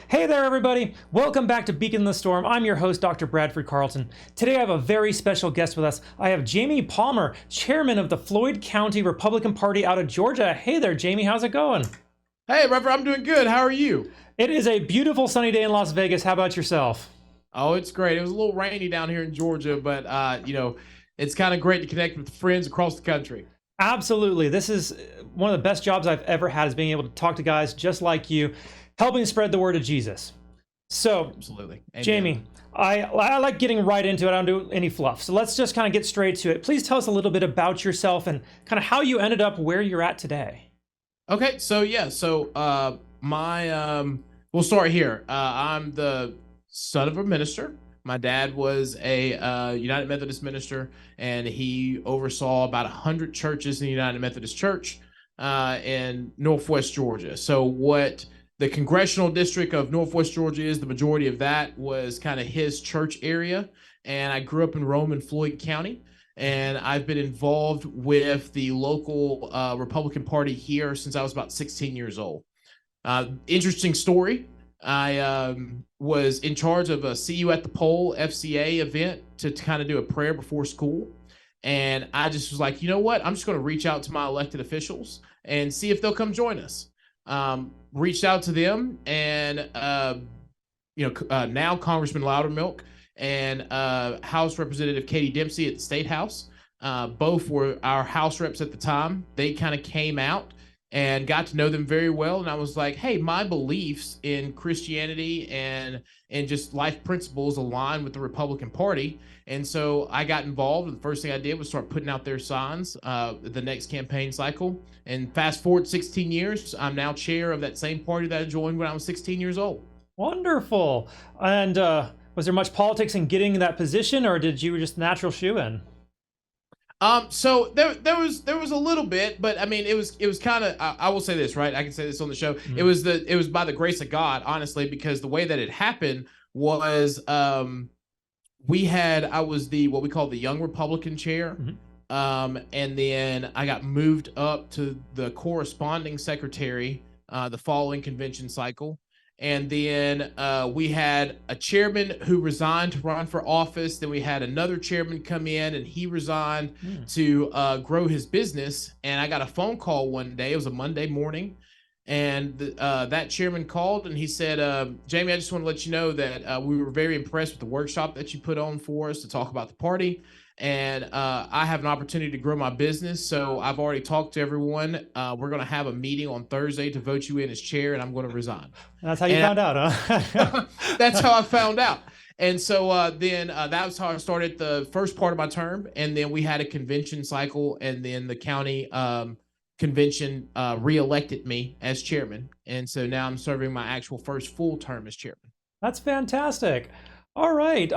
Hey there, everybody. Welcome back to Beacon in the Storm. I'm your host, Dr. Bradford Carlton. Today I have a very special guest with us. I have Jamie Palmer, chairman of the Floyd County Republican Party out of Georgia. Hey there, Jamie. How's it going? Hey, Reverend, I'm doing good. How are you? It is a beautiful sunny day in Las Vegas. How about yourself? Oh, it's great. It was a little rainy down here in Georgia, but it's kind of great to connect with friends across the country. Absolutely. This is one of the best jobs I've ever had, is being able to talk to guys just like you, helping spread the word of Jesus. So, Absolutely. Amen. Jamie, I like getting right into it. I don't do any fluff. So let's just kind of get straight to it. Please tell us a little bit about yourself and kind of how you ended up where you're at today. Okay, we'll start here. I'm the son of a minister. My dad was a United Methodist minister, and he oversaw about 100 churches in the United Methodist Church in Northwest Georgia. So what the congressional district of Northwest Georgia is, the majority of that was kind of his church area. And I grew up in Rome and Floyd County, and I've been involved with the local Republican Party here since I was about 16 years old. Interesting story. I was in charge of a See You at the Poll FCA event to kind of do a prayer before school. And I just was like, you know what? I'm just going to reach out to my elected officials and see if they'll come join us. Reached out to them, and now Congressman Loudermilk and House Representative Katie Dempsey at the State House. Both were our House reps at the time. They kind of came out and got to know them very well. And I was like, hey, my beliefs in Christianity and just life principles align with the Republican Party. And so I got involved. And the first thing I did was start putting out their signs the next campaign cycle. And fast forward 16 years, I'm now chair of that same party that I joined when I was 16 years old. Wonderful. And was there much politics in getting that position, or did you just natural shoe in? So there was a little bit, but I mean it was kind of I will say this, right? I can say this on the show. Mm-hmm. It was by the grace of God, honestly, because the way that it happened was I was the what we call the young Republican chair. Mm-hmm. And then I got moved up to the corresponding secretary the following convention cycle. And then we had a chairman who resigned to run for office. Then we had another chairman come in, and he resigned to grow his business. And I got a phone call one day. It was a Monday morning. And that chairman called, and he said, Jamie, I just want to let you know that we were very impressed with the workshop that you put on for us to talk about the party. And I have an opportunity to grow my business. So I've already talked to everyone. We're going to have a meeting on Thursday to vote you in as chair, and I'm going to resign. That's how you found out, huh? That's how I found out. And so then that was how I started the first part of my term. And then we had a convention cycle, and then the county convention reelected me as chairman. And so now I'm serving my actual first full term as chairman. That's fantastic. All right.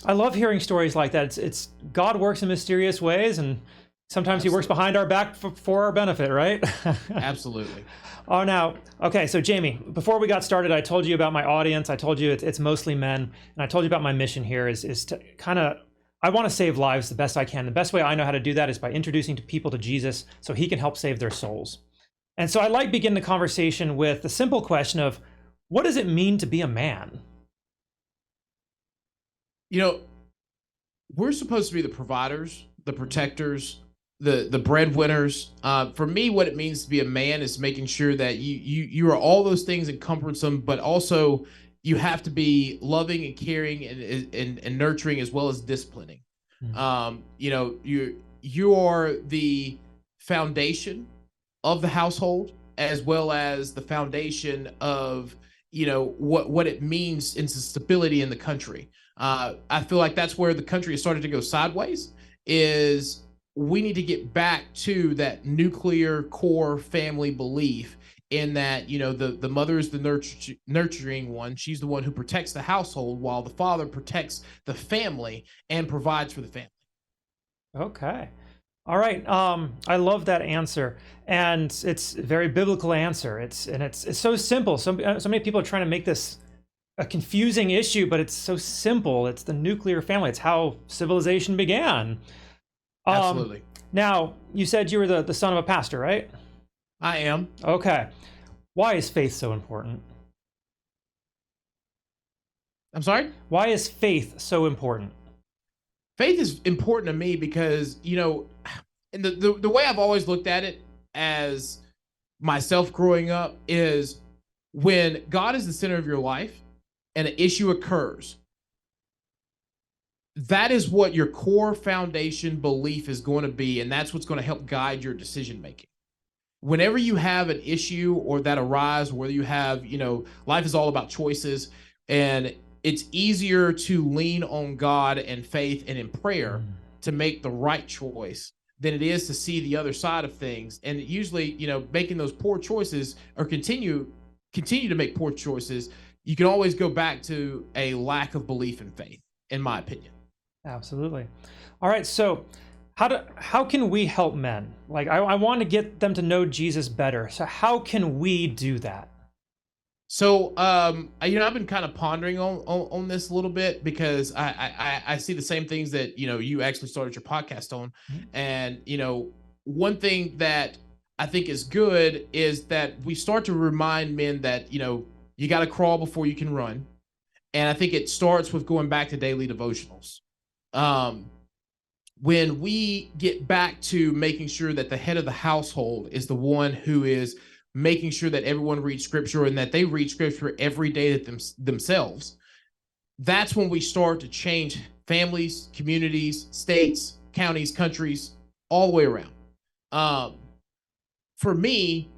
I love hearing stories like that. It's God works in mysterious ways, and sometimes Absolutely. He works behind our back for our benefit, right? Absolutely. Oh, now, okay, so Jamie, before we got started, I told you about my audience. I told you it's mostly men, and I told you about my mission here is to kind of, I want to save lives the best I can. The best way I know how to do that is by introducing people to Jesus so He can help save their souls. And so I like begin the conversation with the simple question of, what does it mean to be a man? You know, we're supposed to be the providers, the protectors, the breadwinners. For me, what it means to be a man is making sure that you are all those things and cumbersome, but also you have to be loving and caring and nurturing as well as disciplining. Mm-hmm. You are the foundation of the household as well as the foundation of what it means in stability in the country. I feel like that's where the country has started to go sideways. Is we need to get back to that nuclear core family belief in that the mother is the nurturing one. She's the one who protects the household, while the father protects the family and provides for the family. Okay. All right. I love that answer, and it's a very biblical answer. It's so simple. So many people are trying to make this a confusing issue, but it's so simple. It's the nuclear family. It's how civilization began. Absolutely. Now, you said you were the son of a pastor, right? I am. Okay. Why is faith so important? I'm sorry. Why is faith so important? Faith is important to me because, and the way I've always looked at it as myself growing up is when God is the center of your life and an issue occurs, that is what your core foundation belief is going to be, and that's what's going to help guide your decision making. Whenever you have an issue or that arise, whether you have, life is all about choices, and it's easier to lean on God and faith and in prayer to make the right choice than it is to see the other side of things. And usually, making those poor choices or continue to make poor choices, you can always go back to a lack of belief in faith, in my opinion. Absolutely. All right. So how can we help men? Like I want to get them to know Jesus better. So how can we do that? So, I've been kind of pondering on this a little bit because I see the same things that, you actually started your podcast on. And, one thing that I think is good is that we start to remind men that, you got to crawl before you can run. And I think it starts with going back to daily devotionals. When we get back to making sure that the head of the household is the one who is making sure that everyone reads scripture and that they read scripture every day themselves, that's when we start to change families, communities, states, counties, countries, all the way around. For me,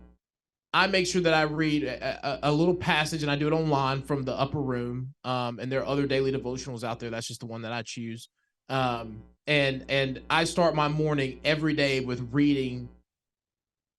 I make sure that I read a little passage, and I do it online from the Upper Room. And there are other daily devotionals out there. That's just the one that I choose. And I start my morning every day with reading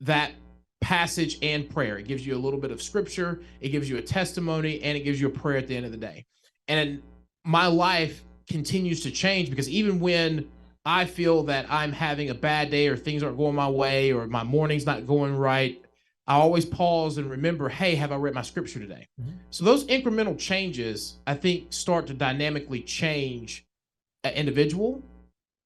that passage and prayer. It gives you a little bit of scripture, it gives you a testimony, and it gives you a prayer at the end of the day. And my life continues to change because even when I feel that I'm having a bad day or things aren't going my way or my morning's not going right, I always pause and remember, hey, have I read my scripture today? So those incremental changes, I think, start to dynamically change an individual,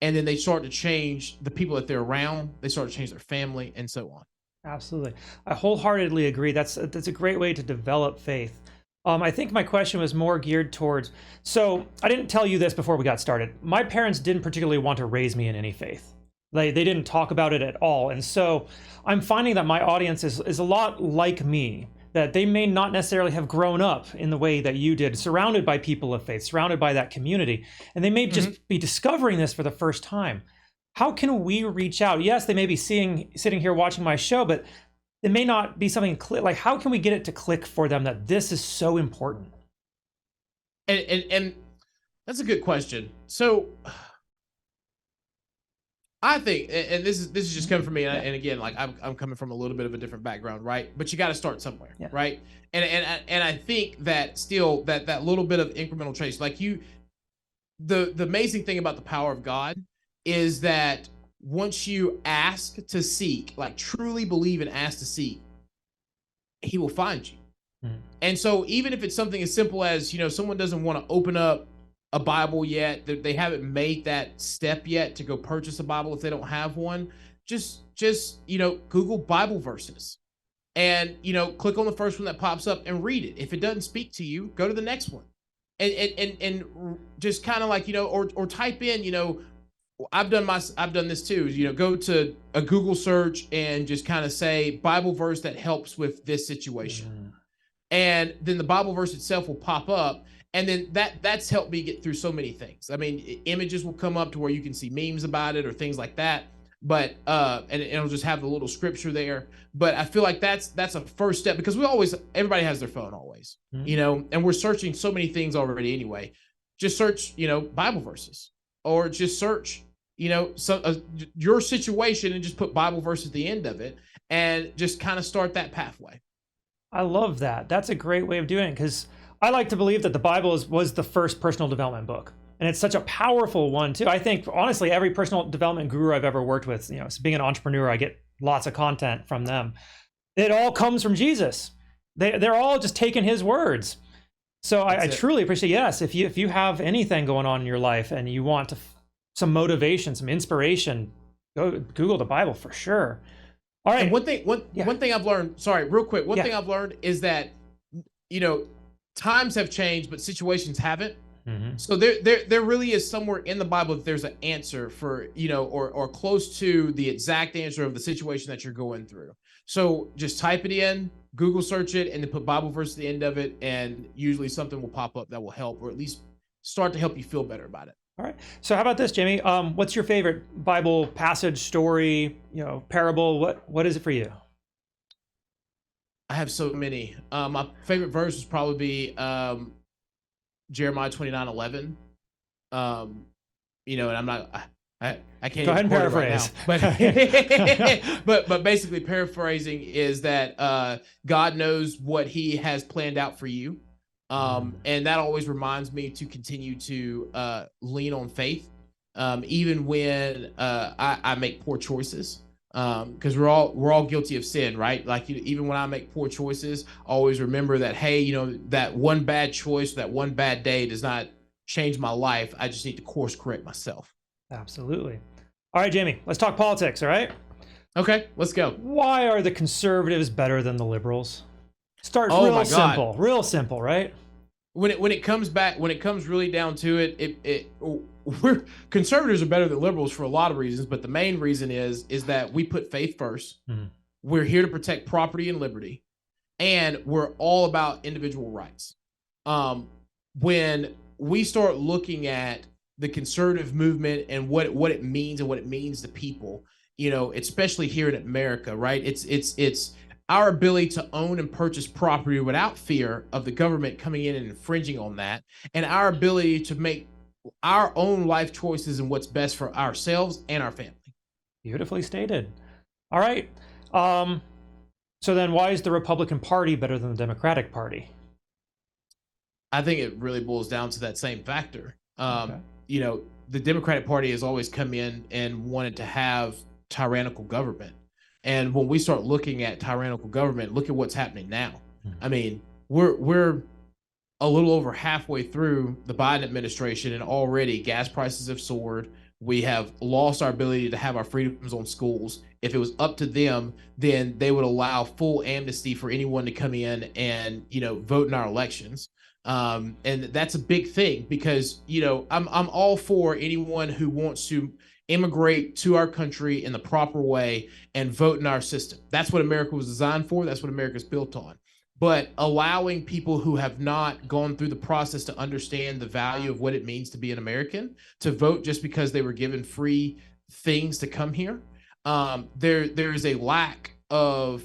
and then they start to change the people that they're around. They start to change their family and so on. Absolutely. I wholeheartedly agree. That's a great way to develop faith. I think my question was more geared towards, so I didn't tell you this before we got started. My parents didn't particularly want to raise me in any faith. They didn't talk about it at all. And so I'm finding that my audience is a lot like me, that they may not necessarily have grown up in the way that you did, surrounded by people of faith, surrounded by that community. And they may just be discovering this for the first time. How can we reach out? Yes, they may be sitting here watching my show, but it may not be something like, how can we get it to click for them that this is so important? And that's a good question. So I think, and this is just coming from me, and again, like I'm coming from a little bit of a different background, right? But you got to start somewhere, right? And I think that still that little bit of incremental change, like the amazing thing about the power of God is that once you ask to seek, like truly believe and ask to seek, He will find you. And so even if it's something as simple as, someone doesn't want to open up a Bible yet, they haven't made that step yet to go purchase a Bible if they don't have one, just Google Bible verses and, click on the first one that pops up and read it. If it doesn't speak to you, go to the next one and just kind of like, or type in, I've done this too, go to a Google search and just kind of say Bible verse that helps with this situation. And then the Bible verse itself will pop up. And then that's helped me get through so many things. I mean, images will come up to where you can see memes about it or things like that. But and it'll just have the little scripture there. But I feel like that's a first step because everybody has their phone always, and we're searching so many things already anyway. Just search, Bible verses, or just search, your situation and just put Bible verse at the end of it and just kind of start that pathway. I love that. That's a great way of doing it because I like to believe that the Bible was the first personal development book. And it's such a powerful one too. I think honestly, every personal development guru I've ever worked with, being an entrepreneur, I get lots of content from them. It all comes from Jesus. They're all just taking his words. So I truly appreciate, yes, if you have anything going on in your life and you want some motivation, some inspiration, go Google the Bible for sure. All right. And one thing I've learned, sorry, real quick. One thing I've learned is that, times have changed, but situations haven't. Hmm. So there really is somewhere in the Bible that there's an answer for, or close to the exact answer of the situation that you're going through. So just type it in, Google search it, and then put Bible verse at the end of it, and usually something will pop up that will help, or at least start to help you feel better about it. All right. So how about this, Jamie? What's your favorite Bible passage, story, parable? What is it for you? I have so many. My favorite verse would probably be Jeremiah 29:11. Um, and I'm not. I can't Go ahead and even quote it paraphrase. right now, but basically paraphrasing is that God knows what He has planned out for you, and that always reminds me to continue to lean on faith, even when I make poor choices. Because we're all guilty of sin, right? Like even when I make poor choices, always remember that, hey, that one bad choice, that one bad day does not change my life. I just need to course correct myself. Absolutely. All right, Jamie, let's talk politics, all right? Okay, let's go. Why are the conservatives better than the liberals? Start Oh my God. real simple, right? When it comes really down to it, we're conservatives are better than liberals for a lot of reasons, but the main reason is that we put faith first. Mhm. We're here to protect property and liberty, and we're all about individual rights. When we start looking at the conservative movement and what it means and what it means to people, especially here in America, right? It's our ability to own and purchase property without fear of the government coming in and infringing on that, and our ability to make our own life choices and what's best for ourselves and our family. Beautifully stated. All right. So then why is the Republican Party better than the Democratic Party? I think it really boils down to that same factor. Okay. The Democratic Party has always come in and wanted to have tyrannical government. And when we start looking at tyrannical government, look at what's happening now. I mean, we're a little over halfway through the Biden administration, and already gas prices have soared. We have lost our ability to have our freedoms on schools. If it was up to them, then they would allow full amnesty for anyone to come in and vote in our elections. And that's a big thing because I'm all for anyone who wants to immigrate to our country in the proper way and vote in our system. That's what America was designed for. That's what America's built on. But allowing people who have not gone through the process to understand the value of what it means to be an American to vote just because they were given free things to come here, there is a lack of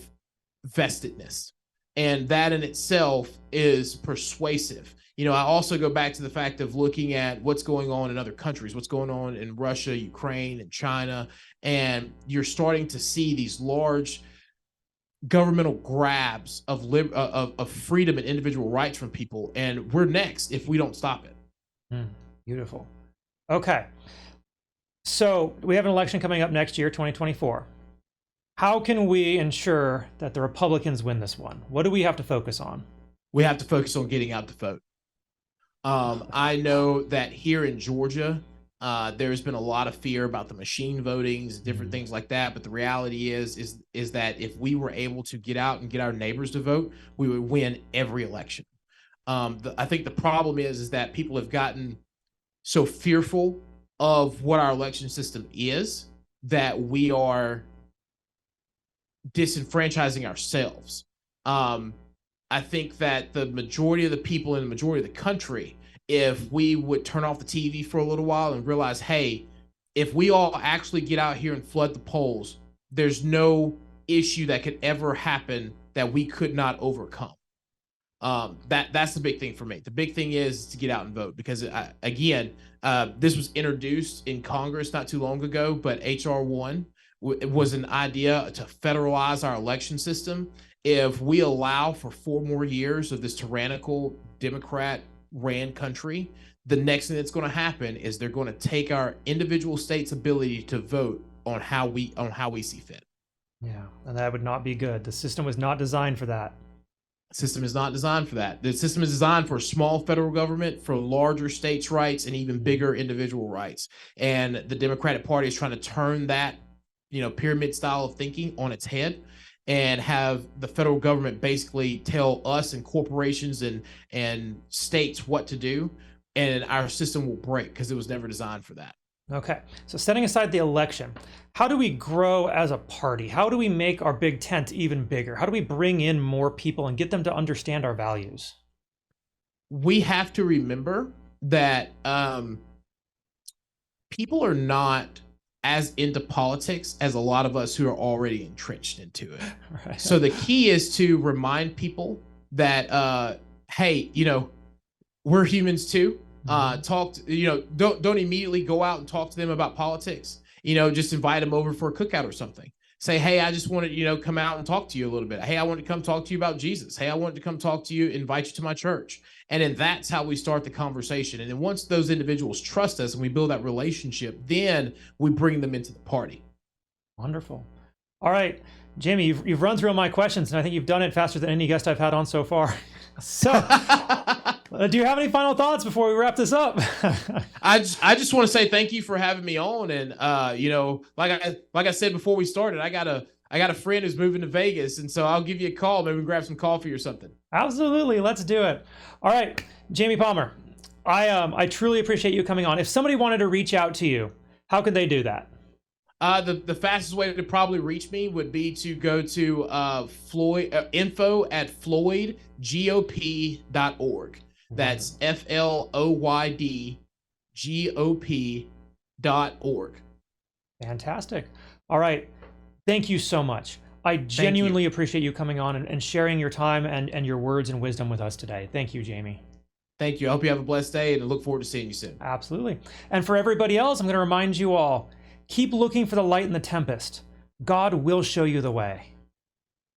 vestedness, and that in itself is persuasive. I also go back to the fact of looking at what's going on in other countries, what's going on in Russia, Ukraine, and China, and you're starting to see these large governmental grabs of freedom and individual rights from people, and we're next if we don't stop it. Beautiful. Okay. So we have an election coming up next year, 2024. How can we ensure that the Republicans win this one? What do we have to focus on? We have to focus on getting out the vote. I know that here in Georgia, there's been a lot of fear about the machine votings, different things like that. But the reality is that if we were able to get out and get our neighbors to vote, we would win every election. I think the problem is that people have gotten so fearful of what our election system is that we are disenfranchising ourselves. I think that the majority of the people in the majority of the country, if we would turn off the TV for a little while and realize, hey, if we all actually get out here and flood the polls, there's no issue that could ever happen that we could not overcome. That's the big thing for me. The big thing is to get out and vote because, this was introduced in Congress not too long ago, but HR 1 was an idea to federalize our election system. If we allow for 4 more years of this tyrannical Democrat-ran country, the next thing that's going to happen is they're going to take our individual states' ability to vote on how we see fit. Yeah, and that would not be good. The system was not designed for that. The system is not designed for that. The system is designed for a small federal government, for larger states' rights, and even bigger individual rights. And the Democratic Party is trying to turn that, pyramid style of thinking on its head. and have the federal government basically tell us and corporations and states what to do, and our system will break because it was never designed for that. Okay, so setting aside the election, how do we grow as a party? How do we make our big tent even bigger? How do we bring in more people and get them to understand our values? We have to remember that people are not as into politics as a lot of us who are already entrenched into it. Right. So the key is to remind people that, hey, we're humans too. Don't immediately go out and talk to them about politics. Just invite them over for a cookout or something. Say, hey, I just wanted to, come out and talk to you a little bit. Hey, I wanted to come talk to you about Jesus. Hey, I wanted to come talk to you, invite you to my church. And then that's how we start the conversation. And then once those individuals trust us and we build that relationship, then we bring them into the party. Wonderful. All right, Jamie, you've run through all my questions, and I think you've done it faster than any guest I've had on so far. So, do you have any final thoughts before we wrap this up? I just want to say thank you for having me on, and like I said before we started, I got a friend who's moving to Vegas, and so I'll give you a call. Maybe we can grab some coffee or something. Absolutely, let's do it. All right, Jamie Palmer, I truly appreciate you coming on. If somebody wanted to reach out to you, how could they do that? The fastest way to probably reach me would be to go to info@floydgop.org. That's FLOYDGOP.org. Fantastic. All right. Thank you so much. I genuinely appreciate you coming on and sharing your time and your words and wisdom with us today. Thank you, Jamie. Thank you. I hope you have a blessed day, and I look forward to seeing you soon. Absolutely. And for everybody else, I'm going to remind you all, keep looking for the light in the tempest. God will show you the way.